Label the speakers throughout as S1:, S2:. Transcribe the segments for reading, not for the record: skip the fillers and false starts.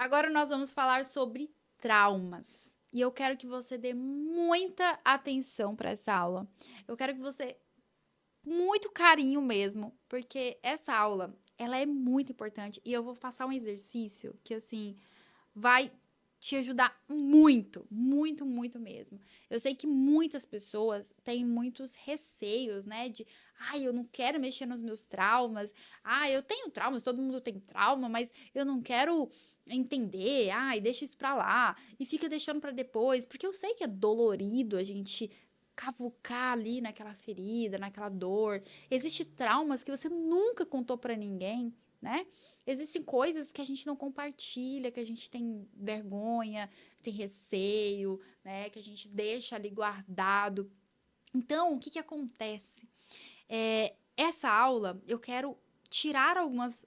S1: Agora nós vamos falar sobre traumas. E eu quero que você dê muita atenção para essa aula. Eu quero que você muito carinho mesmo, porque essa aula, ela é muito importante e eu vou passar um exercício que assim vai te ajudar muito, muito, muito mesmo. Eu sei que muitas pessoas têm muitos receios, né? De, ai, eu não quero mexer nos meus traumas. Ah, eu tenho traumas, todo mundo tem trauma, mas eu não quero entender. Ai, deixa isso pra lá. E fica deixando pra depois, porque eu sei que é dolorido a gente cavucar ali naquela ferida, naquela dor. Existem traumas que você nunca contou pra ninguém, né? Existem coisas que a gente não compartilha, que a gente tem vergonha, tem receio, né? Que a gente deixa ali guardado. Então, o que que acontece? Essa aula eu quero tirar algumas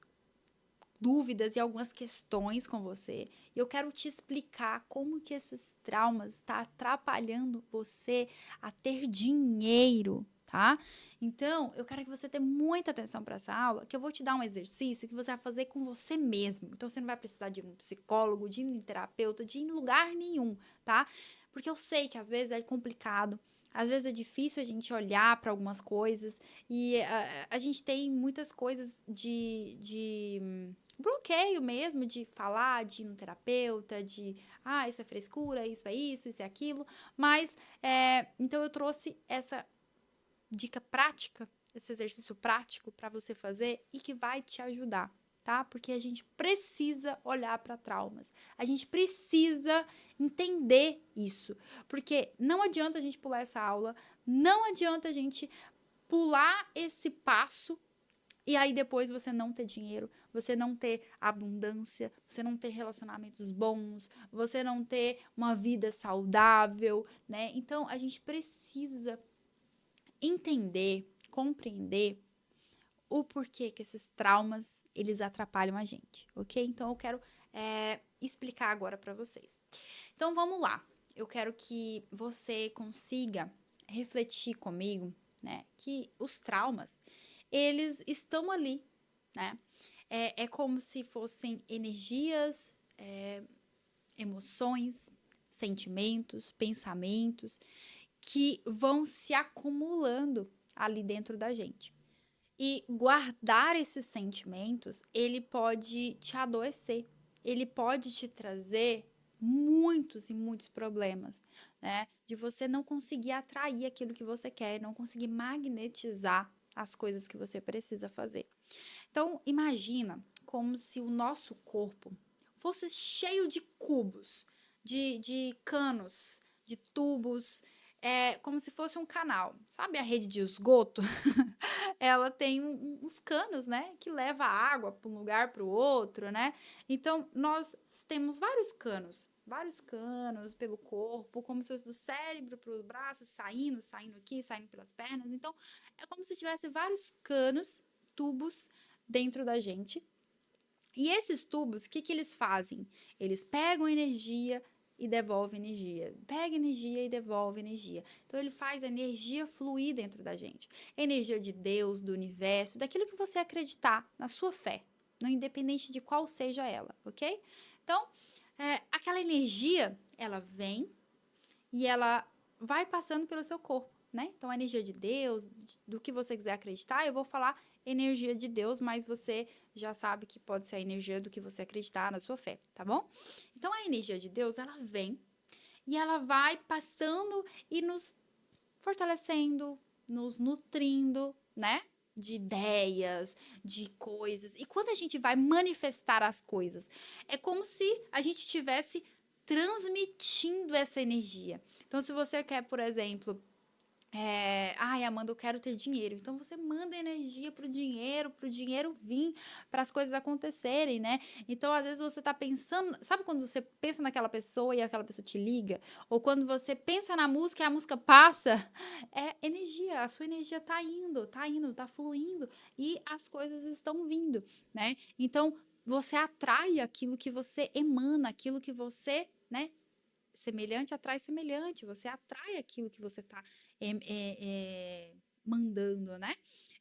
S1: dúvidas e algumas questões com você. E eu quero te explicar como que esses traumas estão atrapalhando você a ter dinheiro, tá? Então, eu quero que você dê muita atenção para essa aula, que eu vou te dar um exercício que você vai fazer com você mesmo. Então, você não vai precisar de um psicólogo, de um terapeuta, de ir em lugar nenhum, tá? Porque eu sei que às vezes é complicado, às vezes é difícil a gente olhar para algumas coisas e a gente tem muitas coisas de bloqueio mesmo de falar, de ir no terapeuta, de isso é frescura, isso é aquilo. Mas, então eu trouxe essa dica prática, esse exercício prático para você fazer e que vai te ajudar, tá? Porque a gente precisa olhar para traumas, a gente precisa entender isso, porque não adianta a gente pular essa aula, não adianta a gente pular esse passo e aí depois você não ter dinheiro, você não ter abundância, você não ter relacionamentos bons, você não ter uma vida saudável, né? Então a gente precisa entender, compreender o porquê que esses traumas eles atrapalham a gente, ok? Então eu quero explicar agora para vocês. Então vamos lá. Eu quero que você consiga refletir comigo, né? Que os traumas eles estão ali, né? É como se fossem energias, emoções, sentimentos, pensamentos que vão se acumulando ali dentro da gente. E guardar esses sentimentos, ele pode te adoecer, ele pode te trazer muitos e muitos problemas, né? De você não conseguir atrair aquilo que você quer, não conseguir magnetizar as coisas que você precisa fazer. Então, imagina como se o nosso corpo fosse cheio de cubos, de canos, de tubos, como se fosse um canal. Sabe a rede de esgoto? Ela tem uns canos, né, que leva água para um lugar para o outro, né? Então, nós temos vários canos pelo corpo, como se fosse do cérebro para os braços, saindo aqui, saindo pelas pernas. Então, é como se tivesse vários canos, tubos dentro da gente. E esses tubos, o que que eles fazem? Eles pegam energia e devolvem energia. Pega energia e devolve energia. Então ele faz a energia fluir dentro da gente. Energia de Deus, do universo, daquilo que você acreditar, na sua fé, no independente de qual seja ela, ok? Então, aquela energia, ela vem e ela vai passando pelo seu corpo, né? Então, a energia de Deus, do que você quiser acreditar, eu vou falar energia de Deus, mas você já sabe que pode ser a energia do que você acreditar na sua fé, tá bom? Então, a energia de Deus, ela vem e ela vai passando e nos fortalecendo, nos nutrindo, né? De ideias, de coisas. E quando a gente vai manifestar as coisas, é como se a gente estivesse transmitindo essa energia. Então, se você quer, por exemplo, ai, Amanda, eu quero ter dinheiro. Então você manda energia pro dinheiro vir, para as coisas acontecerem, né? Então, às vezes você tá pensando, sabe quando você pensa naquela pessoa e aquela pessoa te liga? Ou quando você pensa na música e a música passa? É energia, a sua energia tá indo, tá fluindo e as coisas estão vindo, né? Então, você atrai aquilo que você emana, aquilo que você, né, semelhante atrai semelhante, você atrai aquilo que você está mandando, né?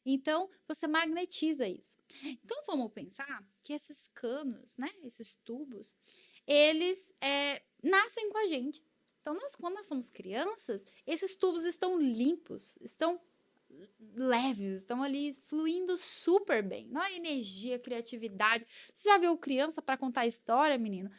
S1: Então, você magnetiza isso. Então, vamos pensar que esses canos, né, esses tubos, eles nascem com a gente. Então, quando nós somos crianças, esses tubos estão limpos, estão leves, estão ali fluindo super bem. Não é energia, criatividade. Você já viu criança para contar história, menino?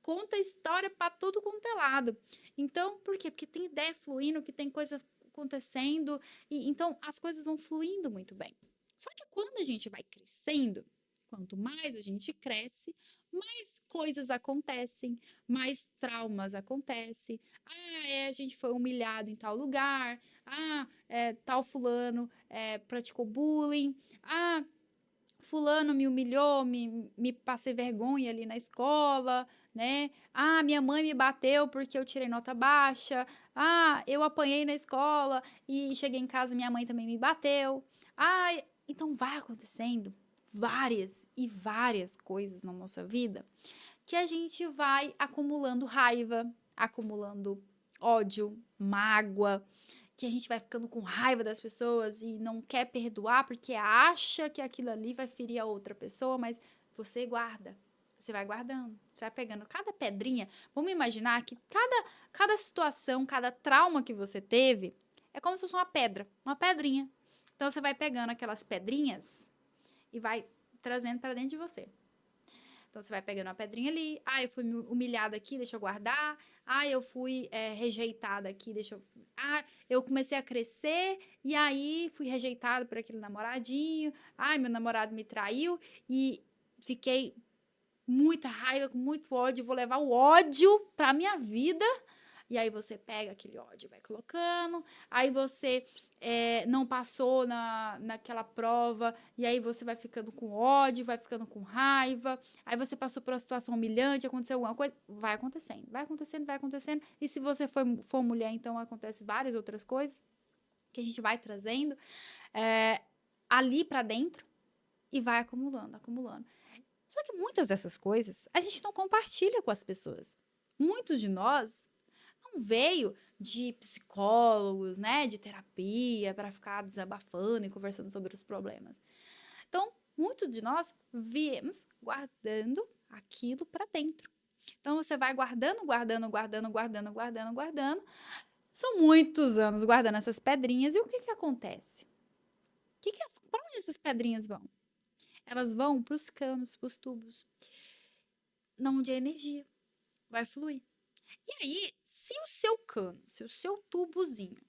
S1: Conta história para tudo quanto é lado. Então, por quê? Porque tem ideia fluindo, que tem coisa acontecendo, e então as coisas vão fluindo muito bem. Só que quando a gente vai crescendo, quanto mais a gente cresce, mais coisas acontecem, mais traumas acontecem. A gente foi humilhado em tal lugar. Tal fulano praticou bullying. Fulano me humilhou, me passei vergonha ali na escola, né? Minha mãe me bateu porque eu tirei nota baixa. Eu apanhei na escola e cheguei em casa e minha mãe também me bateu. Então vai acontecendo várias e várias coisas na nossa vida que a gente vai acumulando raiva, acumulando ódio, mágoa, que a gente vai ficando com raiva das pessoas e não quer perdoar porque acha que aquilo ali vai ferir a outra pessoa, mas você guarda. Você vai guardando, você vai pegando cada pedrinha. Vamos imaginar que cada situação, cada trauma que você teve é como se fosse uma pedra, uma pedrinha. Então você vai pegando aquelas pedrinhas e vai trazendo para dentro de você. Então, você vai pegando uma pedrinha ali. Eu fui humilhada aqui, deixa eu guardar. Eu fui rejeitada aqui, deixa eu... eu comecei a crescer e aí fui rejeitada por aquele namoradinho. Meu namorado me traiu e fiquei muita raiva, com muito ódio. Vou levar o ódio pra minha vida. E aí você pega aquele ódio e vai colocando. Aí você não passou naquela prova. E aí você vai ficando com ódio, vai ficando com raiva. Aí você passou por uma situação humilhante, aconteceu alguma coisa. Vai acontecendo, vai acontecendo, vai acontecendo. E se você for mulher, então acontece várias outras coisas que a gente vai trazendo ali pra dentro e vai acumulando, acumulando. Só que muitas dessas coisas a gente não compartilha com as pessoas. Muitos de nós não veio de psicólogos, né, de terapia para ficar desabafando e conversando sobre os problemas. Então, muitos de nós viemos guardando aquilo para dentro. Então, você vai guardando, guardando, guardando, guardando, guardando, guardando. São muitos anos guardando essas pedrinhas. E o que acontece? Para onde essas pedrinhas vão? Elas vão para os canos, para os tubos, onde a energia vai fluir. E aí, se o seu cano, se o seu tubozinho,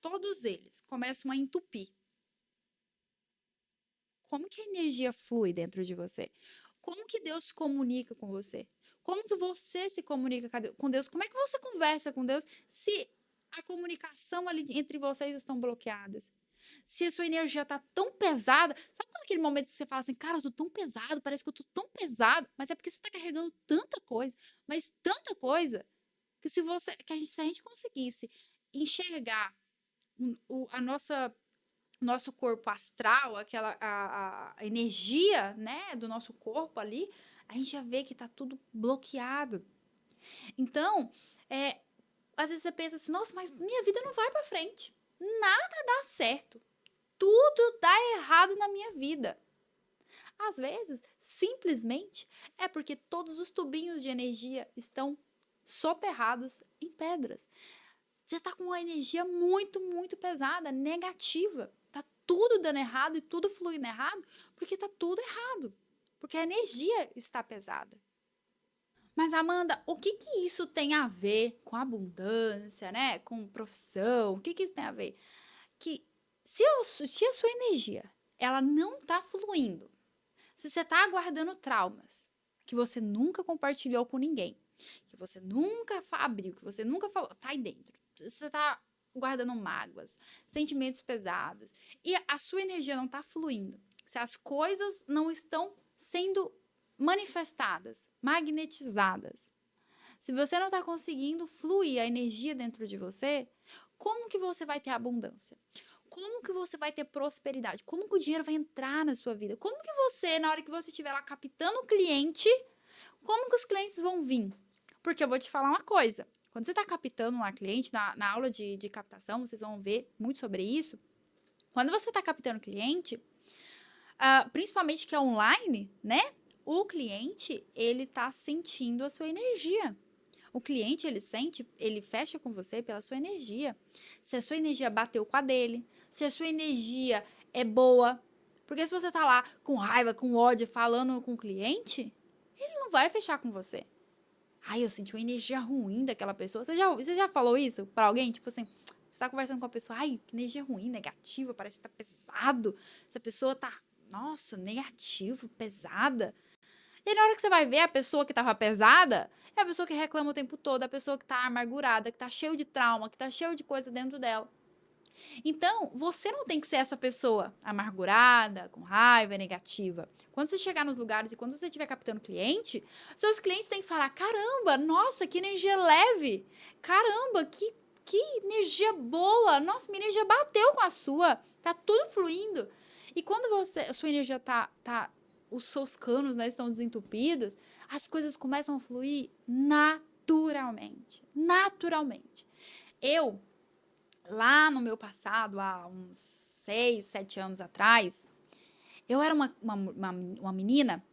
S1: todos eles começam a entupir, como que a energia flui dentro de você? Como que Deus comunica com você? Como que você se comunica com Deus? Como é que você conversa com Deus se a comunicação ali entre vocês estão bloqueadas? Se a sua energia tá tão pesada, sabe quando aquele momento que você fala assim, cara, eu tô tão pesado, parece que eu tô tão pesado, mas é porque você tá carregando tanta coisa, mas tanta coisa, que se a gente conseguisse enxergar a nosso corpo astral, a energia, né, do nosso corpo ali, a gente já vê que tá tudo bloqueado. Então, às vezes você pensa assim, nossa, mas minha vida não vai para frente. Nada dá certo. Tudo dá errado na minha vida. Às vezes, simplesmente é porque todos os tubinhos de energia estão soterrados em pedras. Você está com uma energia muito, muito pesada, negativa. Tá tudo dando errado e tudo fluindo errado porque tá tudo errado. Porque a energia está pesada. Mas, Amanda, o que que isso tem a ver com abundância, né? Com profissão? O que que isso tem a ver? Que se a sua energia ela não está fluindo, se você está guardando traumas que você nunca compartilhou com ninguém, que você nunca abriu, que você nunca falou, tá aí dentro. Você está guardando mágoas, sentimentos pesados, e a sua energia não está fluindo, se as coisas não estão sendo manifestadas, magnetizadas, se você não está conseguindo fluir a energia dentro de você, como que você vai ter abundância? Como que você vai ter prosperidade? Como que o dinheiro vai entrar na sua vida? Como que você, na hora que você estiver lá captando o cliente, como que os clientes vão vir? Porque eu vou te falar uma coisa. Quando você está captando uma cliente, na aula de captação, vocês vão ver muito sobre isso. Quando você está captando cliente, principalmente que é online, né? O cliente, ele tá sentindo a sua energia. O cliente, ele fecha com você pela sua energia. Se a sua energia bateu com a dele, se a sua energia é boa. Porque se você tá lá com raiva, com ódio, falando com o cliente, ele não vai fechar com você. Ai, eu senti uma energia ruim daquela pessoa. Você já falou isso pra alguém? Tipo assim, você tá conversando com a pessoa, ai, que energia ruim, negativa, parece que tá pesado. Essa pessoa tá, nossa, negativa, pesada. E na hora que você vai ver a pessoa que tava pesada, é a pessoa que reclama o tempo todo, a pessoa que tá amargurada, que tá cheio de trauma, que tá cheio de coisa dentro dela. Então, você não tem que ser essa pessoa amargurada, com raiva, negativa. Quando você chegar nos lugares e quando você estiver captando cliente, seus clientes têm que falar: caramba, nossa, que energia leve! Caramba, que energia boa! Nossa, minha energia bateu com a sua. Tá tudo fluindo. E quando a sua energia os seus canos, né, estão desentupidos, as coisas começam a fluir naturalmente. Naturalmente. Eu lá no meu passado, há uns 6, 7 anos atrás, eu era uma menina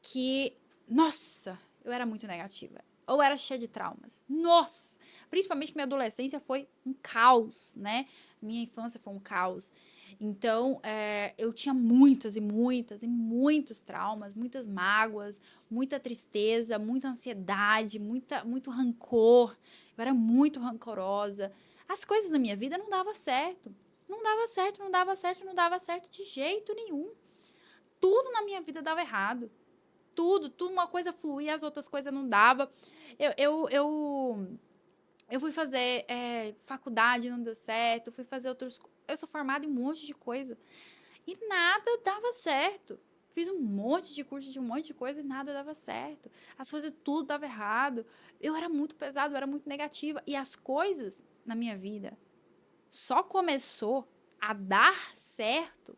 S1: que, nossa, eu era muito negativa. Ou era cheia de traumas. Nossa! Principalmente que minha adolescência foi um caos, né? Minha infância foi um caos. Então, eu tinha muitas e muitas e muitos traumas, muitas mágoas, muita tristeza, muita ansiedade, muito rancor. Eu era muito rancorosa. As coisas na minha vida não davam certo. Não dava certo, não dava certo, não dava certo de jeito nenhum. Tudo na minha vida dava errado. Tudo, uma coisa fluía, as outras coisas não dava. Eu fui fazer faculdade, não deu certo. Fui fazer outros. Eu sou formada em um monte de coisa. E nada dava certo. Fiz um monte de curso de um monte de coisa e nada dava certo. As coisas tudo dava errado. Eu era muito pesada, eu era muito negativa. E as coisas na minha vida só começou a dar certo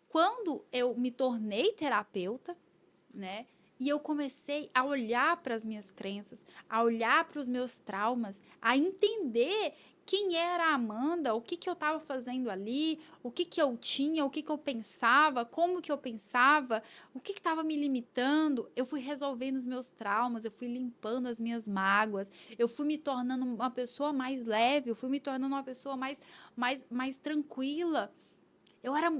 S1: quando eu me tornei terapeuta, né? E eu comecei a olhar para as minhas crenças, a olhar para os meus traumas, a entender quem era a Amanda, o que eu estava fazendo ali, o que eu tinha, o que eu pensava, como que eu pensava, o que estava me limitando. Eu fui resolvendo os meus traumas, eu fui limpando as minhas mágoas, eu fui me tornando uma pessoa mais leve, eu fui me tornando uma pessoa mais tranquila.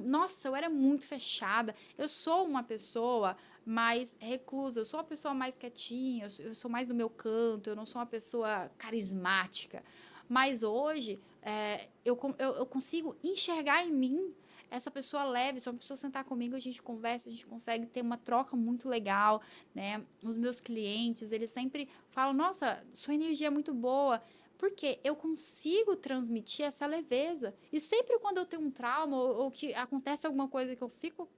S1: Nossa, eu era muito fechada. Eu sou uma pessoa mais reclusa, eu sou uma pessoa mais quietinha, eu sou mais no meu canto, eu não sou uma pessoa carismática. Mas hoje, eu consigo enxergar em mim essa pessoa leve, se uma pessoa sentar comigo, a gente conversa, a gente consegue ter uma troca muito legal, né? Os meus clientes, eles sempre falam, nossa, sua energia é muito boa. Porque eu consigo transmitir essa leveza. E sempre quando eu tenho um trauma ou que acontece alguma coisa que eu fico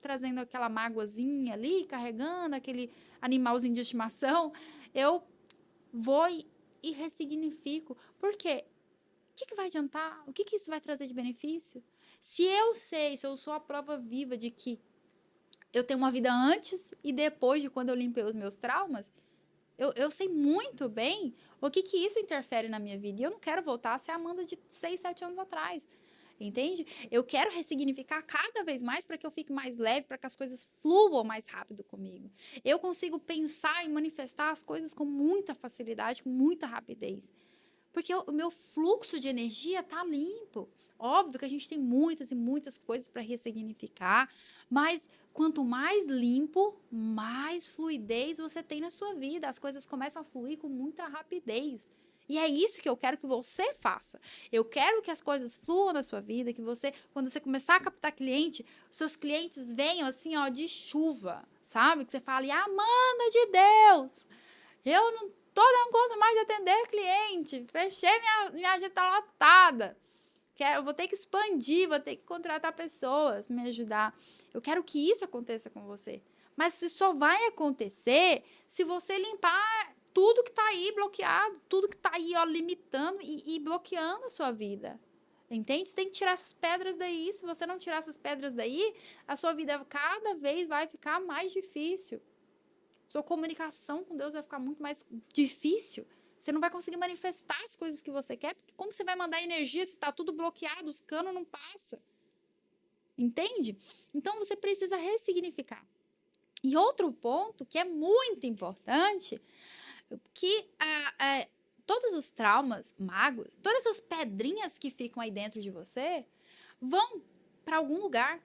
S1: trazendo aquela mágoazinha ali, carregando aquele animalzinho de estimação, eu vou e ressignifico. Por quê? O que vai adiantar? O que isso vai trazer de benefício? Se eu sei, se eu sou a prova viva de que eu tenho uma vida antes e depois de quando eu limpei os meus traumas, eu sei muito bem o que isso interfere na minha vida. E eu não quero voltar a ser a Amanda de 6, 7 anos atrás. Entende? Eu quero ressignificar cada vez mais para que eu fique mais leve, para que as coisas fluam mais rápido comigo. Eu consigo pensar e manifestar as coisas com muita facilidade, com muita rapidez. Porque o meu fluxo de energia tá limpo. Óbvio que a gente tem muitas e muitas coisas para ressignificar, mas quanto mais limpo, mais fluidez você tem na sua vida. As coisas começam a fluir com muita rapidez. E é isso que eu quero que você faça. Eu quero que as coisas fluam na sua vida, que você, quando você começar a captar cliente, os seus clientes venham assim, ó, de chuva, sabe? Que você fale, Amanda de Deus, eu não tô dando conta mais de atender cliente. Fechei minha agenda tá lotada. Eu vou ter que expandir, vou ter que contratar pessoas para me ajudar. Eu quero que isso aconteça com você. Mas isso só vai acontecer se você limpar tudo que tá aí bloqueado, tudo que tá aí, ó, limitando e bloqueando a sua vida. Entende? Você tem que tirar essas pedras daí. Se você não tirar essas pedras daí, a sua vida cada vez vai ficar mais difícil. Sua comunicação com Deus vai ficar muito mais difícil. Você não vai conseguir manifestar as coisas que você quer, porque como você vai mandar energia se está tudo bloqueado, os canos não passam? entende? Então, você precisa ressignificar. E outro ponto que é muito importante, que todos os traumas, mágoas, todas essas pedrinhas que ficam aí dentro de você, vão para algum lugar.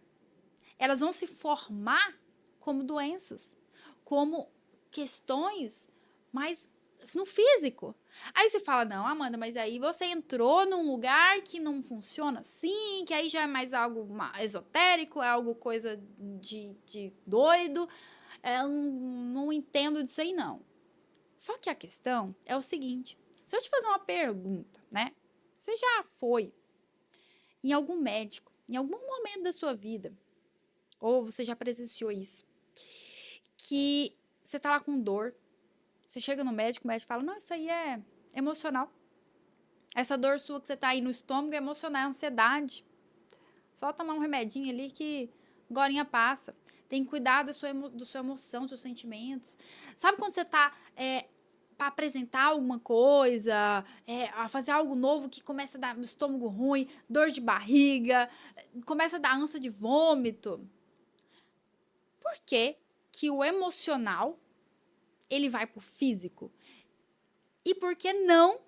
S1: Elas vão se formar como doenças, como questões mais no físico. Aí você fala, não, Amanda, mas aí você entrou num lugar que não funciona assim, que aí já é mais algo esotérico, é algo coisa de doido. Eu não entendo disso aí, não. Só que a questão é o seguinte, se eu te fazer uma pergunta, né? Você já foi em algum médico, em algum momento da sua vida, ou você já presenciou isso, que você tá lá com dor, você chega no médico, o médico fala, não, isso aí é emocional. Essa dor sua que você tá aí no estômago é emocional, é ansiedade. Só tomar um remedinho ali que agorinha passa. Tem que cuidar da sua emoção, dos seus sentimentos. Sabe quando você tá para apresentar alguma coisa, a fazer algo novo que começa a dar estômago ruim, dor de barriga, começa a dar ânsia de vômito? Por que que o emocional ele vai pro físico? E por que não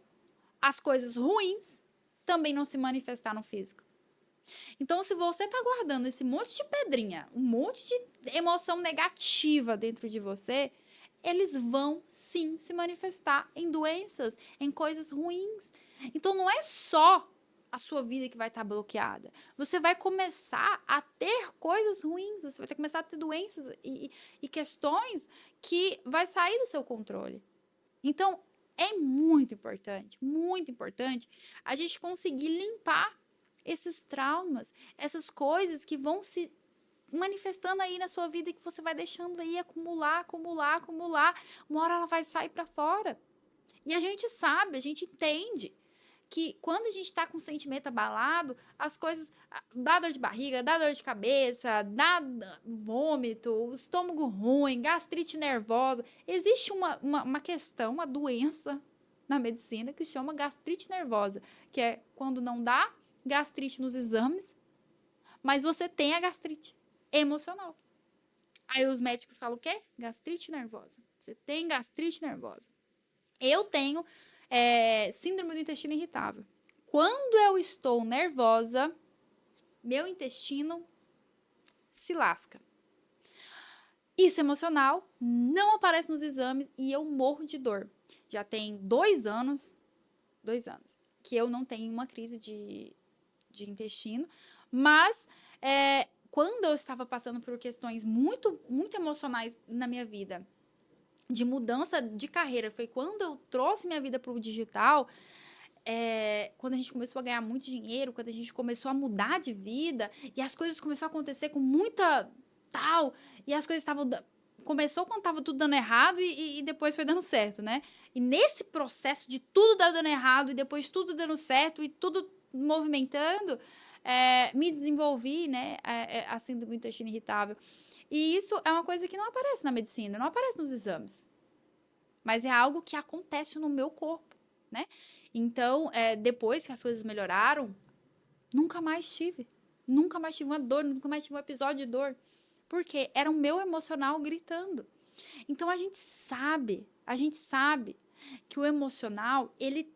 S1: as coisas ruins também não se manifestar no físico? Então, se você tá guardando esse monte de pedrinha, um monte de emoção negativa dentro de você, eles vão sim se manifestar em doenças, em coisas ruins. Então, não é só a sua vida que vai estar bloqueada. Você vai começar a ter coisas ruins, você vai começar a ter doenças e questões que vai sair do seu controle. Então, é muito importante a gente conseguir limpar esses traumas, essas coisas que vão se manifestando aí na sua vida e que você vai deixando aí acumular, acumular, acumular. Uma hora ela vai sair para fora. E a gente sabe, a gente entende que quando a gente está com o sentimento abalado, as coisas dá dor de barriga, dá dor de cabeça, dá vômito, estômago ruim, gastrite nervosa. Existe uma questão, uma doença na medicina que se chama gastrite nervosa, que é quando não dá gastrite nos exames, mas você tem a gastrite emocional. Aí os médicos falam o quê? Gastrite nervosa. Você tem gastrite nervosa. Eu tenho síndrome do intestino irritável. Quando eu estou nervosa, meu intestino se lasca. Isso é emocional, não aparece nos exames e eu morro de dor. Já tem 2 anos, que eu não tenho uma crise de intestino, mas quando eu estava passando por questões muito, muito emocionais na minha vida, de mudança de carreira, foi quando eu trouxe minha vida para o digital, quando a gente começou a ganhar muito dinheiro, quando a gente começou a mudar de vida, e as coisas começaram a acontecer com muita tal, e as coisas estavam... Começou quando estava tudo dando errado e depois foi dando certo, né? E nesse processo de tudo dando errado e depois tudo dando certo e tudo movimentando, me desenvolvi, né, a síndrome do intestino irritável. E isso é uma coisa que não aparece na medicina, não aparece nos exames. Mas é algo que acontece no meu corpo, né? Então, depois que as coisas melhoraram, nunca mais tive. Nunca mais tive uma dor, nunca mais tive um episódio de dor. Porque era o meu emocional gritando. Então, a gente sabe que o emocional, ele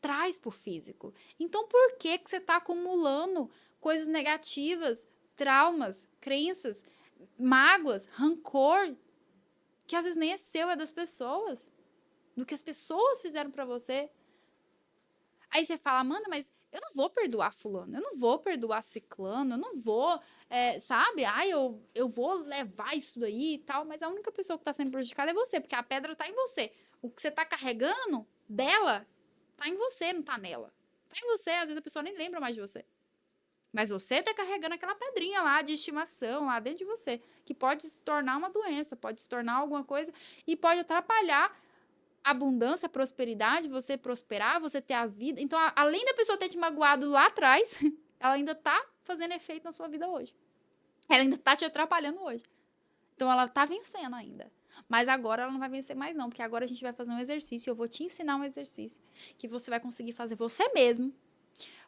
S1: traz pro físico. Então, por que que você está acumulando coisas negativas, traumas, crenças, mágoas, rancor, que às vezes nem é seu, é das pessoas, do que as pessoas fizeram para você? Aí você fala, Amanda, mas eu não vou perdoar fulano, eu não vou perdoar ciclano, eu não vou, sabe? Ai, eu vou levar isso daí e tal, mas a única pessoa que está sendo prejudicada é você, porque a pedra está em você. O que você está carregando dela tá em você, não tá nela. Tá em você, às vezes a pessoa nem lembra mais de você. Mas você tá carregando aquela pedrinha lá de estimação lá dentro de você, que pode se tornar uma doença, pode se tornar alguma coisa e pode atrapalhar a abundância, a prosperidade, você prosperar, você ter a vida. Então, além da pessoa ter te magoado lá atrás, ela ainda tá fazendo efeito na sua vida hoje. Ela ainda tá te atrapalhando hoje. Então, ela tá vencendo ainda. Mas agora ela não vai vencer mais não, porque agora a gente vai fazer um exercício, eu vou te ensinar um exercício que você vai conseguir fazer você mesmo,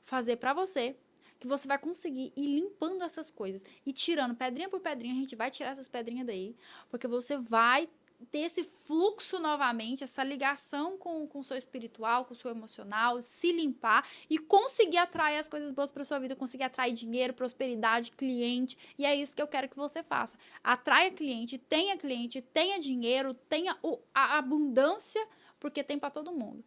S1: fazer pra você, que você vai conseguir ir limpando essas coisas e tirando pedrinha por pedrinha. A gente vai tirar essas pedrinhas daí, porque você vai ter esse fluxo novamente, essa ligação com o seu espiritual, com o seu emocional, se limpar e conseguir atrair as coisas boas para sua vida, conseguir atrair dinheiro, prosperidade, cliente. E é isso que eu quero que você faça. Atraia cliente, tenha dinheiro, tenha a abundância, porque tem para todo mundo.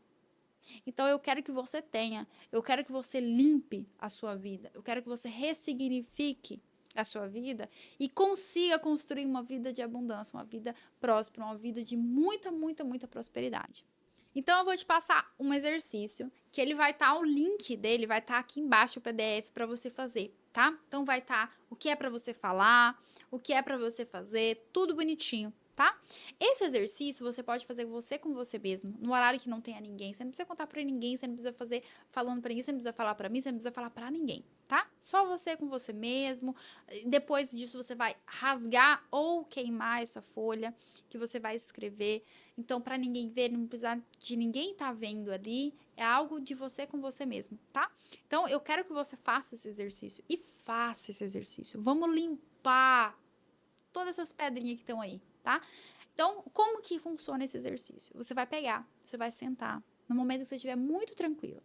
S1: Então eu quero que você tenha, eu quero que você limpe a sua vida, eu quero que você ressignifique a sua vida e consiga construir uma vida de abundância, uma vida próspera, uma vida de muita, muita, muita prosperidade. Então eu vou te passar um exercício que ele vai estar, o link dele vai estar aqui embaixo, o PDF para você fazer, tá? Então vai estar o que é para você falar, o que é para você fazer, tudo bonitinho, tá? Esse exercício você pode fazer você com você mesmo, no horário que não tenha ninguém. Você não precisa contar para ninguém, você não precisa fazer falando para ninguém, você não precisa falar para mim, você não precisa falar para ninguém, tá? Só você com você mesmo. Depois disso você vai rasgar ou queimar essa folha que você vai escrever. Então, para ninguém ver, não precisar de ninguém estar vendo ali, é algo de você com você mesmo, tá? Então, eu quero que você faça esse exercício e faça esse exercício. Vamos limpar todas essas pedrinhas que estão aí, tá? Então, como que funciona esse exercício? Você vai pegar, você vai sentar, no momento que você estiver muito tranquilo,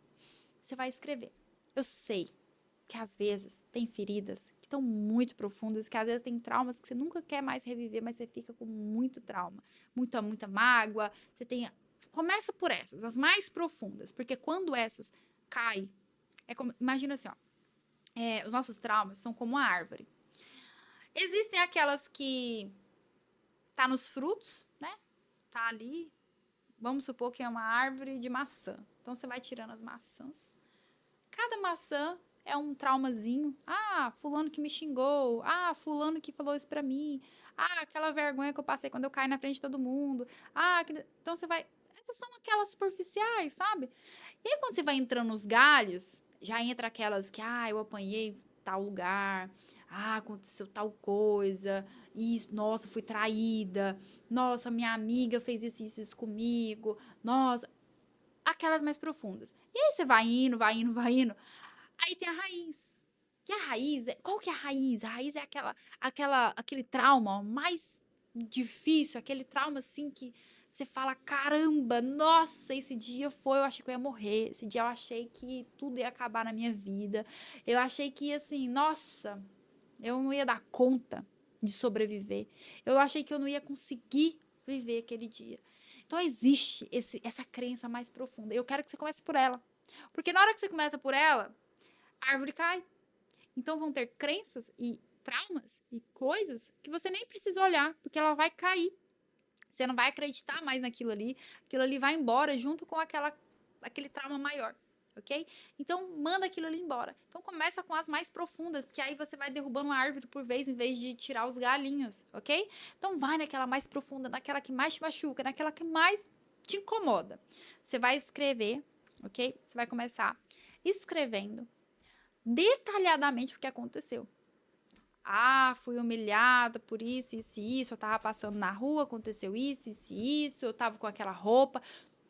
S1: você vai escrever. Eu sei que às vezes tem feridas que estão muito profundas, que às vezes tem traumas que você nunca quer mais reviver, mas você fica com muito trauma, muita mágoa. Você tem. Começa por essas, as mais profundas, porque quando essas caem, imagina assim, ó, os nossos traumas são como uma árvore. Existem aquelas que tá nos frutos, né? Tá ali. Vamos supor que é uma árvore de maçã. Então você vai tirando as maçãs. Cada maçã é um traumazinho. Ah, fulano que me xingou. Ah, fulano que falou isso pra mim. Ah, aquela vergonha que eu passei quando eu caí na frente de todo mundo. Ah, então você vai. Essas são aquelas superficiais, sabe? E aí, quando você vai entrando nos galhos, já entra aquelas que, eu apanhei em tal lugar. Ah, aconteceu tal coisa. Isso, nossa, fui traída. Nossa, minha amiga fez isso comigo. Nossa, aquelas mais profundas. E aí você vai indo, vai indo, vai indo. Aí tem a raiz. Que a raiz, qual que é a raiz? A raiz é aquele trauma mais difícil, aquele trauma assim que você fala, caramba, nossa, esse dia eu achei que eu ia morrer, esse dia eu achei que tudo ia acabar na minha vida, eu achei que, assim, nossa, eu não ia dar conta de sobreviver, eu achei que eu não ia conseguir viver aquele dia. Então existe essa crença mais profunda, eu quero que você comece por ela, porque na hora que você começa por ela, a árvore cai. Então vão ter crenças e traumas e coisas que você nem precisa olhar, porque ela vai cair. Você não vai acreditar mais naquilo ali, aquilo ali vai embora junto com aquele trauma maior, ok? Então manda aquilo ali embora. Então começa com as mais profundas, porque aí você vai derrubando a árvore por vez, em vez de tirar os galhinhos, ok? Então vai naquela mais profunda, naquela que mais te machuca, naquela que mais te incomoda. Você vai escrever, ok? Você vai começar escrevendo detalhadamente o que aconteceu. Ah, fui humilhada por isso, isso e isso. Eu tava passando na rua, aconteceu isso, isso e isso. Eu tava com aquela roupa.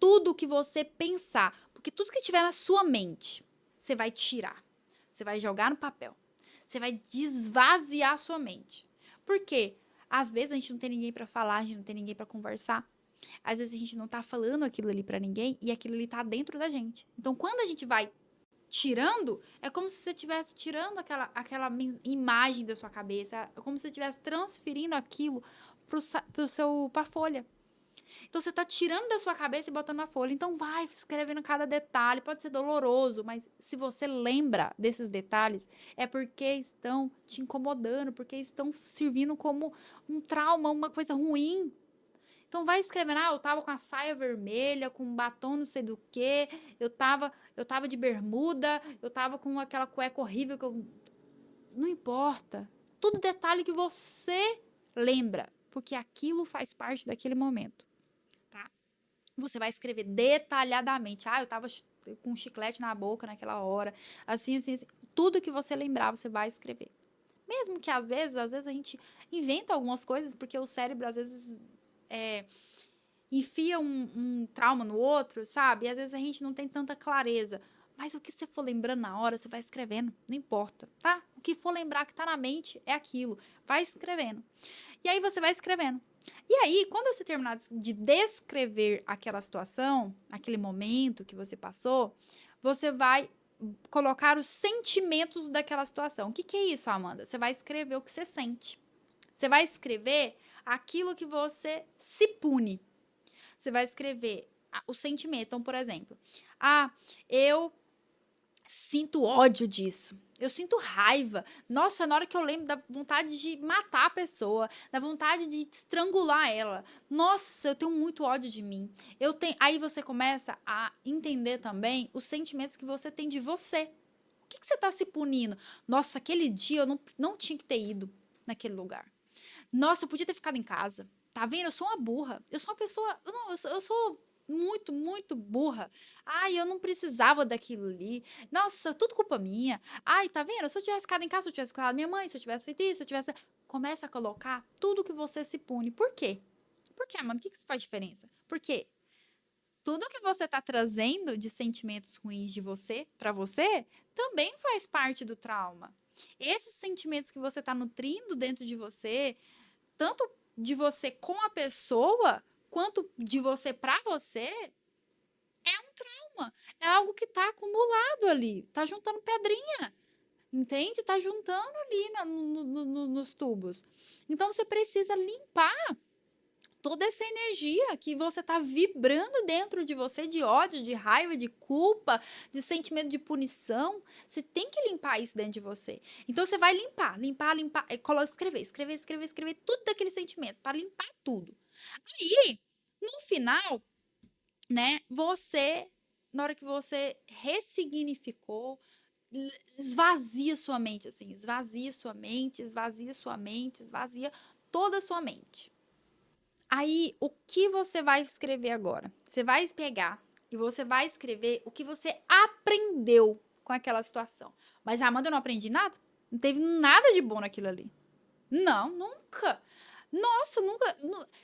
S1: Tudo que você pensar. Porque tudo que tiver na sua mente, você vai tirar. Você vai jogar no papel. Você vai desvaziar a sua mente. Por quê? Às vezes a gente não tem ninguém para falar, a gente não tem ninguém para conversar. Às vezes a gente não tá falando aquilo ali para ninguém e aquilo ali tá dentro da gente. Então, quando a gente vai tirando, é como se você estivesse tirando aquela imagem da sua cabeça, é como se você estivesse transferindo aquilo para a folha. Então você está tirando da sua cabeça e botando na folha. Então vai escrevendo cada detalhe, pode ser doloroso, mas se você lembra desses detalhes, é porque estão te incomodando, porque estão servindo como um trauma, uma coisa ruim. Então vai escrevendo, eu tava com a saia vermelha, com um batom não sei do que, eu tava de bermuda, eu tava com aquela cueca horrível que eu... Não importa. Tudo detalhe que você lembra, porque aquilo faz parte daquele momento, tá? Você vai escrever detalhadamente, eu tava com um chiclete na boca naquela hora, assim, assim, assim. Tudo que você lembrar, você vai escrever. Mesmo que às vezes a gente inventa algumas coisas, porque o cérebro às vezes enfia um trauma no outro, sabe? E às vezes a gente não tem tanta clareza. Mas o que você for lembrando na hora, você vai escrevendo, não importa, tá? O que for lembrar que tá na mente é aquilo, vai escrevendo. E aí você vai escrevendo. E aí, quando você terminar de descrever aquela situação, aquele momento que você passou, você vai colocar os sentimentos daquela situação. O que que é isso, Amanda? Você vai escrever o que você sente. Você vai escrever aquilo que você se pune. Você vai escrever o sentimento. Então, por exemplo, eu sinto ódio disso. Eu sinto raiva. Nossa, na hora que eu lembro da vontade de matar a pessoa, da vontade de estrangular ela. Nossa, eu tenho muito ódio de mim. Eu tenho. Aí você começa a entender também os sentimentos que você tem de você. O que você está se punindo? Nossa, aquele dia eu não tinha que ter ido naquele lugar. Nossa, eu podia ter ficado em casa. Tá vendo? Eu sou uma burra. Eu sou uma pessoa. Não, eu sou muito, muito burra. Ai, eu não precisava daquilo ali. Nossa, tudo culpa minha. Ai, tá vendo? Se eu tivesse ficado em casa, se eu tivesse ficado minha mãe, se eu tivesse feito isso, se eu tivesse. Começa a colocar tudo que você se pune. Por quê? Por quê, mano? O que que faz diferença? Porque tudo que você tá trazendo de sentimentos ruins de você para você também faz parte do trauma. Esses sentimentos que você tá nutrindo dentro de você, tanto de você com a pessoa, quanto de você para você, é um trauma. É algo que tá acumulado ali, tá juntando pedrinha, entende? Tá juntando ali nos tubos. Então você precisa limpar toda essa energia que você tá vibrando dentro de você de ódio, de raiva, de culpa, de sentimento de punição. Você tem que limpar isso dentro de você. Então você vai limpar, escrever tudo daquele sentimento para limpar tudo. Aí, no final, né, na hora que você ressignificou, esvazia sua mente assim, esvazia toda a sua mente. Aí, o que você vai escrever agora? Você vai pegar e você vai escrever o que você aprendeu com aquela situação. Mas, Amanda, eu não aprendi nada? Não teve nada de bom naquilo ali. Não, nunca. Nossa, nunca.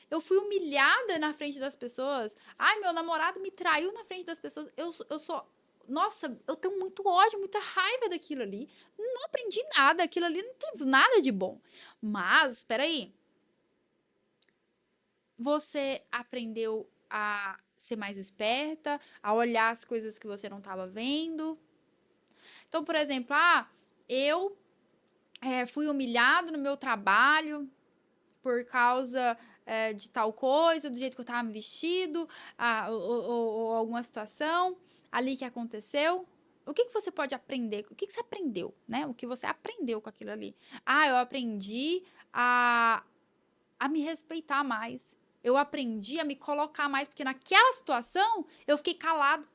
S1: Eu fui humilhada na frente das pessoas. Ai, meu namorado me traiu na frente das pessoas. Eu sou. Nossa, eu tenho muito ódio, muita raiva daquilo ali. Não aprendi nada. Aquilo ali não teve nada de bom. Mas, espera aí. Você aprendeu a ser mais esperta, a olhar as coisas que você não estava vendo. Então, por exemplo, eu fui humilhado no meu trabalho por causa de tal coisa, do jeito que eu estava vestido, ou alguma situação ali que aconteceu. O que você pode aprender? O que você aprendeu, né? O que você aprendeu com aquilo ali? Eu aprendi a me respeitar mais. Eu aprendi a me colocar mais, porque naquela situação eu fiquei calado.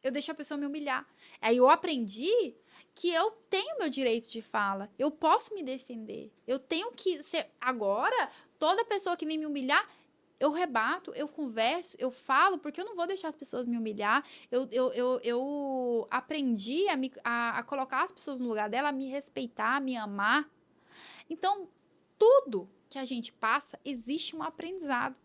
S1: Eu deixei a pessoa me humilhar. Aí eu aprendi que eu tenho meu direito de fala. Eu posso me defender. Eu tenho que ser. Agora, toda pessoa que vem me humilhar, eu rebato, eu converso, eu falo, porque eu não vou deixar as pessoas me humilhar. Eu aprendi a colocar as pessoas no lugar dela, a me respeitar, a me amar. Então, tudo que a gente passa, existe um aprendizado.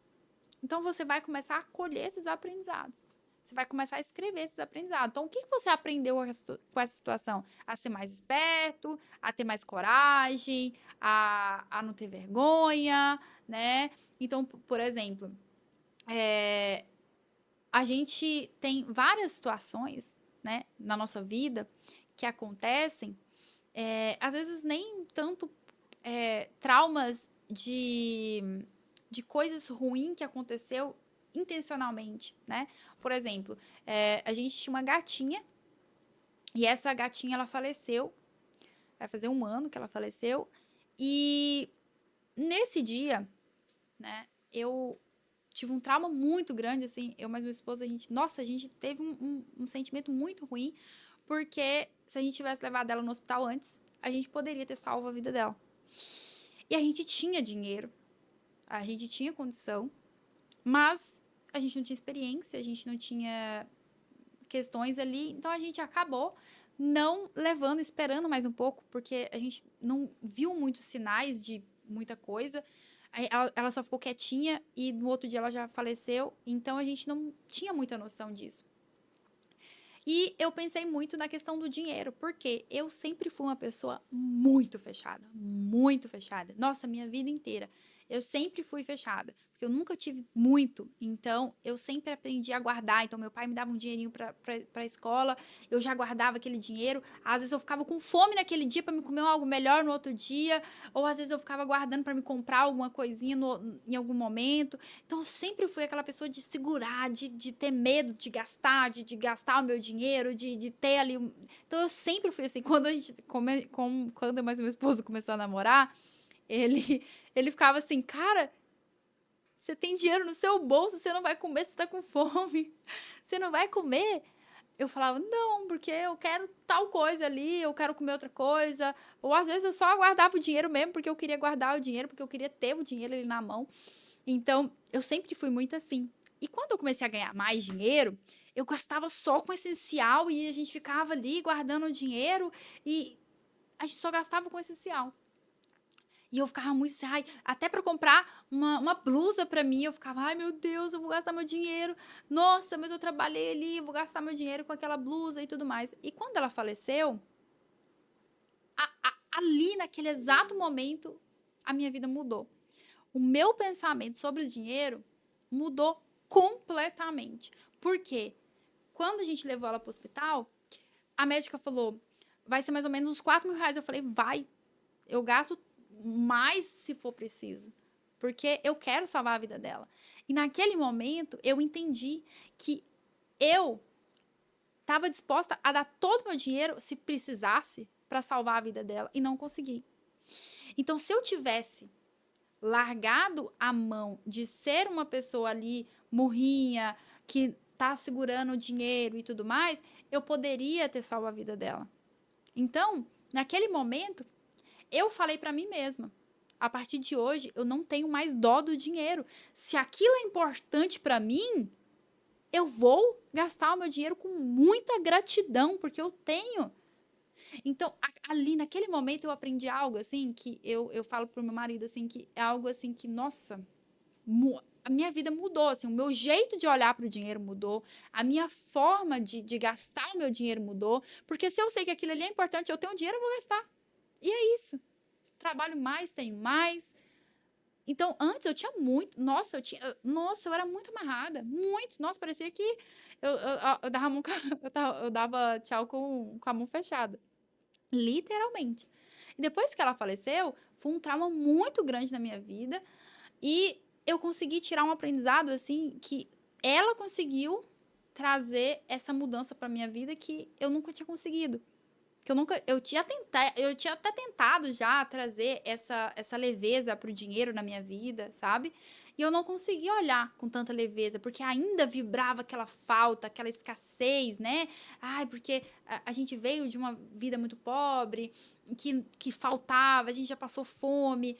S1: Então, você vai começar a colher esses aprendizados. Você vai começar a escrever esses aprendizados. Então, o que você aprendeu com essa situação? A ser mais esperto, a ter mais coragem, a não ter vergonha, né? Então, por exemplo, a gente tem várias situações, né, na nossa vida que acontecem, às vezes nem tanto traumas de coisas ruins que aconteceu intencionalmente, né? Por exemplo, a gente tinha uma gatinha e essa gatinha ela faleceu, vai fazer 1 ano que ela faleceu e nesse dia, né? Eu tive um trauma muito grande, assim, eu mais minha esposa, a gente teve um sentimento muito ruim, porque se a gente tivesse levado ela no hospital antes, a gente poderia ter salvo a vida dela. E a gente tinha dinheiro, a gente tinha condição, mas a gente não tinha experiência, a gente não tinha questões ali, então a gente acabou não levando, esperando mais um pouco, porque a gente não viu muitos sinais de muita coisa. Ela só ficou quietinha e no outro dia ela já faleceu, então a gente não tinha muita noção disso. E eu pensei muito na questão do dinheiro, porque eu sempre fui uma pessoa muito fechada, muito fechada. Nossa, minha vida inteira. Eu sempre fui fechada, porque eu nunca tive muito, então eu sempre aprendi a guardar. Então, meu pai me dava um dinheirinho para a escola, eu já guardava aquele dinheiro. Às vezes eu ficava com fome naquele dia para me comer algo melhor no outro dia, ou às vezes eu ficava guardando para me comprar alguma coisinha em algum momento. Então, eu sempre fui aquela pessoa de segurar, de ter medo de gastar, de gastar o meu dinheiro, de ter ali. Então, eu sempre fui assim. Quando a gente, quando mais meu esposo começou a namorar, ele, ele ficava assim, cara, você tem dinheiro no seu bolso, você não vai comer, você tá com fome. Você não vai comer? Eu falava, não, porque eu quero tal coisa ali, eu quero comer outra coisa. Ou às vezes eu só guardava o dinheiro mesmo, porque eu queria guardar o dinheiro, porque eu queria ter o dinheiro ali na mão. Então, eu sempre fui muito assim. E quando eu comecei a ganhar mais dinheiro, eu gastava só com essencial e a gente ficava ali guardando o dinheiro e a gente só gastava com essencial. E eu ficava muito assim, ai, até para comprar uma blusa para mim, eu ficava, ai meu Deus, eu vou gastar meu dinheiro. Nossa, mas eu trabalhei ali, eu vou gastar meu dinheiro com aquela blusa e tudo mais. E quando ela faleceu, ali naquele exato momento, a minha vida mudou. O meu pensamento sobre o dinheiro mudou completamente. Por quê? Quando a gente levou ela para o hospital, a médica falou, vai ser mais ou menos uns 4 mil reais. Eu falei, vai, eu gasto mais se for preciso, porque eu quero salvar a vida dela. E naquele momento, eu entendi que eu estava disposta a dar todo o meu dinheiro, se precisasse, para salvar a vida dela, e não consegui. Então, se eu tivesse largado a mão de ser uma pessoa ali murrinha, que tá segurando o dinheiro e tudo mais, eu poderia ter salvo a vida dela. Então, naquele momento, eu falei para mim mesma, a partir de hoje eu não tenho mais dó do dinheiro. Se aquilo é importante para mim, eu vou gastar o meu dinheiro com muita gratidão, porque eu tenho. Então, ali naquele momento eu aprendi algo assim que eu falo pro meu marido assim que é algo assim que, nossa, a minha vida mudou, assim, o meu jeito de olhar para o dinheiro mudou, a minha forma de gastar o meu dinheiro mudou, porque se eu sei que aquilo ali é importante, eu tenho dinheiro, eu vou gastar. E é isso. Trabalho mais, tenho mais. Então, antes eu tinha muito. Nossa, eu era muito amarrada. Muito. Nossa, parecia que eu dava, eu dava tchau com a mão fechada. Literalmente. E depois que ela faleceu, foi um trauma muito grande na minha vida. E eu consegui tirar um aprendizado, assim, que ela conseguiu trazer essa mudança para minha vida que eu nunca tinha conseguido. Que eu tinha até tentado já trazer essa leveza para o dinheiro na minha vida, sabe? E eu não conseguia olhar com tanta leveza, porque ainda vibrava aquela falta, aquela escassez, né? Ai, porque a gente veio de uma vida muito pobre, que faltava, a gente já passou fome,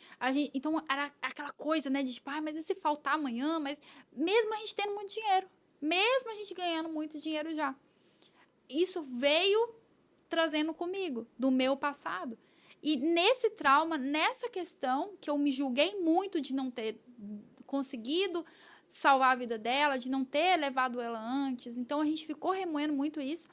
S1: então era aquela coisa, né? De tipo, ai, mas e se faltar amanhã? Mas mesmo a gente tendo muito dinheiro, mesmo a gente ganhando muito dinheiro já. Isso veio trazendo comigo, do meu passado. E nesse trauma, nessa questão, que eu me julguei muito de não ter conseguido salvar a vida dela, de não ter levado ela antes. Então a gente ficou remoendo muito isso,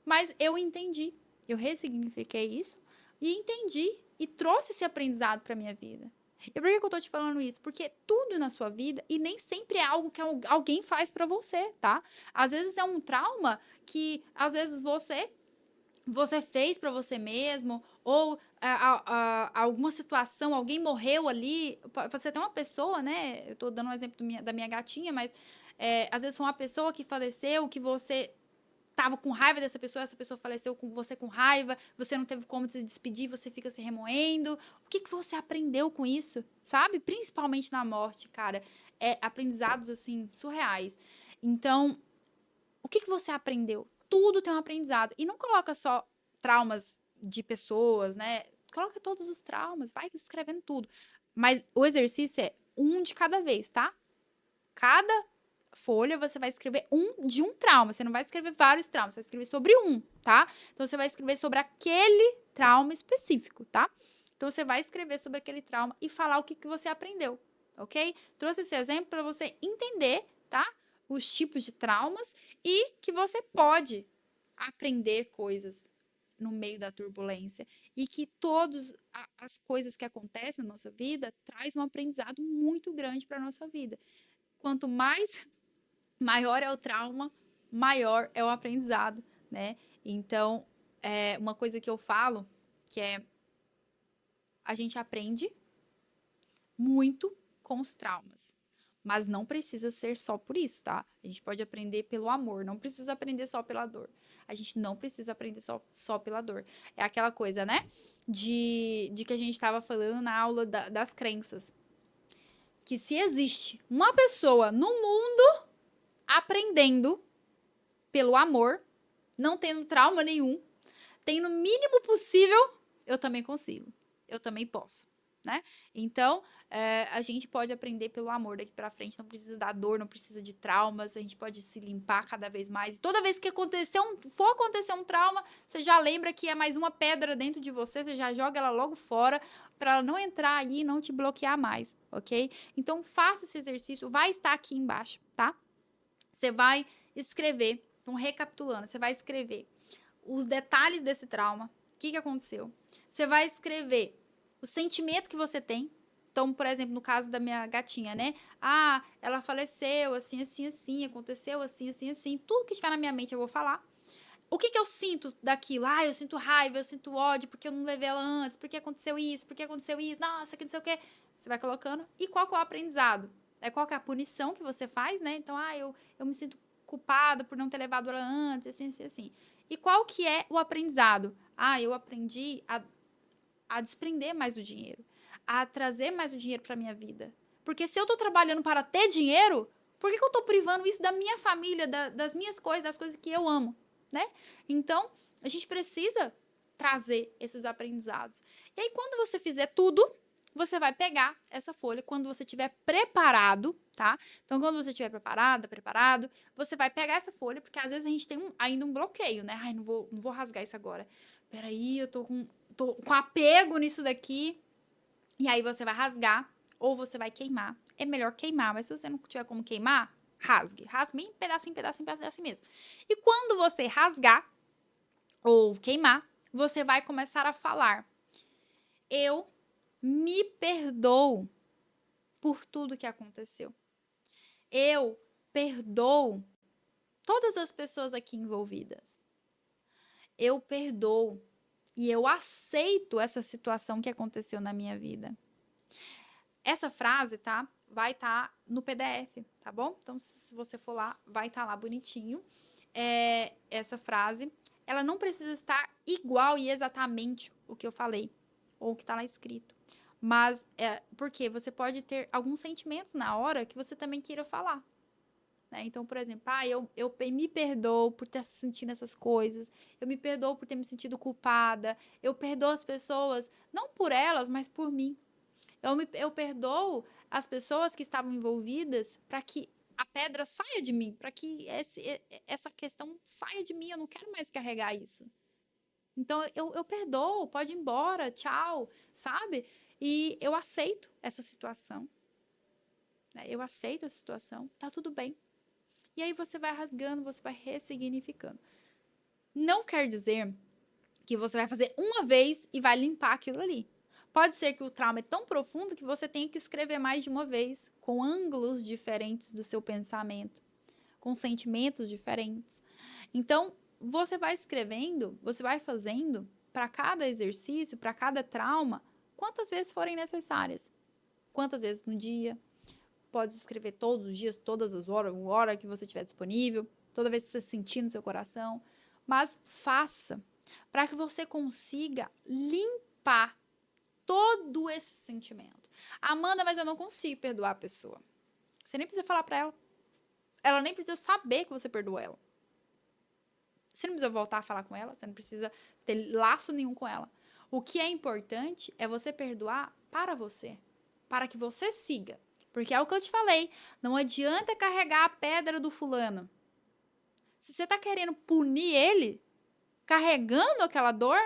S1: mas eu entendi, eu ressignifiquei isso e entendi e trouxe esse aprendizado para minha vida. E por que eu tô te falando isso? Porque tudo na sua vida, e nem sempre é algo que alguém faz para você, tá? Às vezes é um trauma que, às vezes, você fez para você mesmo, ou alguma situação, alguém morreu ali, pode ser até uma pessoa, né? Eu tô dando um exemplo da minha gatinha, mas às vezes foi uma pessoa que faleceu, que você tava com raiva dessa pessoa, essa pessoa faleceu com você com raiva, você não teve como se despedir, você fica se remoendo. O que você aprendeu com isso, sabe? Principalmente na morte, cara. Aprendizados, assim, surreais. Então, o que você aprendeu? Tudo tem um aprendizado. E não coloca só traumas de pessoas, né? Coloca todos os traumas, vai escrevendo tudo. Mas o exercício é um de cada vez, tá? Cada folha você vai escrever um de um trauma. Você não vai escrever vários traumas, você vai escrever sobre um, tá? Então você vai escrever sobre aquele trauma específico, tá? Então você vai escrever sobre aquele trauma e falar o que você aprendeu, ok? Trouxe esse exemplo para você entender, tá? Os tipos de traumas e que você pode aprender coisas no meio da turbulência e que todas as coisas que acontecem na nossa vida traz um aprendizado muito grande para a nossa vida. Quanto maior é o trauma, maior é o aprendizado, né? Então, uma coisa que eu falo, que é a gente aprende muito com os traumas. Mas não precisa ser só por isso, tá? A gente pode aprender pelo amor, não precisa aprender só pela dor. A gente não precisa aprender só pela dor. É aquela coisa, né? De que a gente estava falando na aula das crenças. Que se existe uma pessoa no mundo aprendendo pelo amor, não tendo trauma nenhum, tendo o mínimo possível, eu também consigo. Eu também posso, né? Então, a gente pode aprender pelo amor daqui pra frente, não precisa da dor, não precisa de traumas, a gente pode se limpar cada vez mais. E toda vez que for acontecer um trauma, você já lembra que é mais uma pedra dentro de você, você já joga ela logo fora para ela não entrar ali e não te bloquear mais, ok? Então, faça esse exercício, vai estar aqui embaixo, tá? Você vai escrever, então recapitulando, você vai escrever os detalhes desse trauma, o que aconteceu. Você vai escrever o sentimento que você tem. Então, por exemplo, no caso da minha gatinha, né? Ah, ela faleceu, assim, assim, assim, aconteceu assim, assim, assim. Tudo que estiver na minha mente eu vou falar. O que eu sinto daquilo? Ah, eu sinto raiva, eu sinto ódio, porque eu não levei ela antes, porque aconteceu isso, nossa, que não sei o quê. Você vai colocando. E qual que é o aprendizado? Qual que é a punição que você faz, né? Então, eu me sinto culpada por não ter levado ela antes, assim, assim, assim. E qual que é o aprendizado? Ah, eu aprendi a desprender mais do dinheiro, a trazer mais o dinheiro para minha vida. Porque se eu tô trabalhando para ter dinheiro, por que eu tô privando isso da minha família, das minhas coisas, das coisas que eu amo, né? Então, a gente precisa trazer esses aprendizados. E aí, quando você fizer tudo, você vai pegar essa folha quando você estiver preparado, tá? Então, quando você estiver preparado, você vai pegar essa folha, porque às vezes a gente tem ainda um bloqueio, né? Ai, não vou rasgar isso agora. Peraí, eu tô com apego nisso daqui. E aí você vai rasgar ou você vai queimar. É melhor queimar, mas se você não tiver como queimar, rasgue. Rasgue bem pedacinho, pedacinho, pedacinho mesmo. E quando você rasgar ou queimar, você vai começar a falar: eu me perdoo por tudo que aconteceu. Eu perdoo todas as pessoas aqui envolvidas. Eu perdoo e eu aceito essa situação que aconteceu na minha vida. Essa frase, tá? Vai estar no PDF, tá bom? Então, se você for lá, vai estar lá bonitinho. Essa frase, ela não precisa estar igual e exatamente o que eu falei, ou o que está lá escrito. Mas, porque você pode ter alguns sentimentos na hora que você também queira falar. Né? Então, por exemplo, eu me perdoo por ter sentido essas coisas, eu me perdoo por ter me sentido culpada, eu perdoo as pessoas, não por elas, mas por mim. Eu perdoo as pessoas que estavam envolvidas para que a pedra saia de mim, para que essa questão saia de mim, eu não quero mais carregar isso. Então, eu perdoo, pode ir embora, tchau, sabe? E eu aceito essa situação. Né? Eu aceito essa situação, tá tudo bem. E aí você vai rasgando, você vai ressignificando. Não quer dizer que você vai fazer uma vez e vai limpar aquilo ali. Pode ser que o trauma é tão profundo que você tenha que escrever mais de uma vez, com ângulos diferentes do seu pensamento, com sentimentos diferentes. Então, você vai escrevendo, você vai fazendo para cada exercício, para cada trauma, quantas vezes forem necessárias. Quantas vezes no dia. Pode escrever todos os dias, todas as horas, a hora que você tiver disponível, toda vez que você sentir no seu coração. Mas faça para que você consiga limpar todo esse sentimento. Amanda, mas eu não consigo perdoar a pessoa. Você nem precisa falar para ela. Ela nem precisa saber que você perdoou ela. Você não precisa voltar a falar com ela, você não precisa ter laço nenhum com ela. O que é importante é você perdoar para você, para que você siga. Porque é o que eu te falei, não adianta carregar a pedra do fulano. Se você tá querendo punir ele, carregando aquela dor,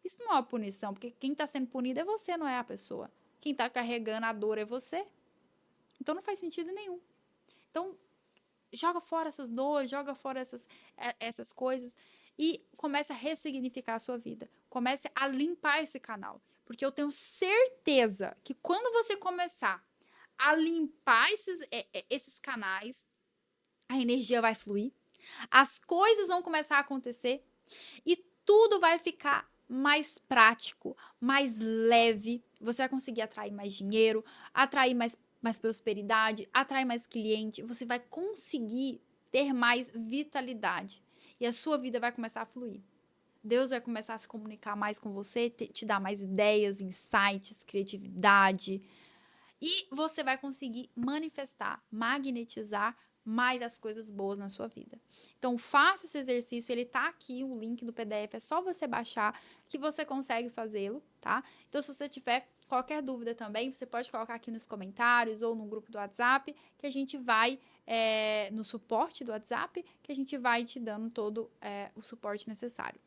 S1: isso não é uma punição, porque quem tá sendo punido é você, não é a pessoa. Quem tá carregando a dor é você. Então não faz sentido nenhum. Então, joga fora essas dores, joga fora essas coisas e comece a ressignificar a sua vida. Comece a limpar esse canal. Porque eu tenho certeza que quando você começar a limpar esses canais, a energia vai fluir, as coisas vão começar a acontecer e tudo vai ficar mais prático, mais leve. Você vai conseguir atrair mais dinheiro, atrair mais prosperidade, atrair mais cliente. Você vai conseguir ter mais vitalidade e a sua vida vai começar a fluir. Deus vai começar a se comunicar mais com você, te dar mais ideias, insights, criatividade. E você vai conseguir manifestar, magnetizar mais as coisas boas na sua vida. Então, faça esse exercício, ele tá aqui, o link do PDF, é só você baixar que você consegue fazê-lo, tá? Então, se você tiver qualquer dúvida também, você pode colocar aqui nos comentários ou no grupo do WhatsApp, que a gente vai, no suporte do WhatsApp, que a gente vai te dando todo o suporte necessário.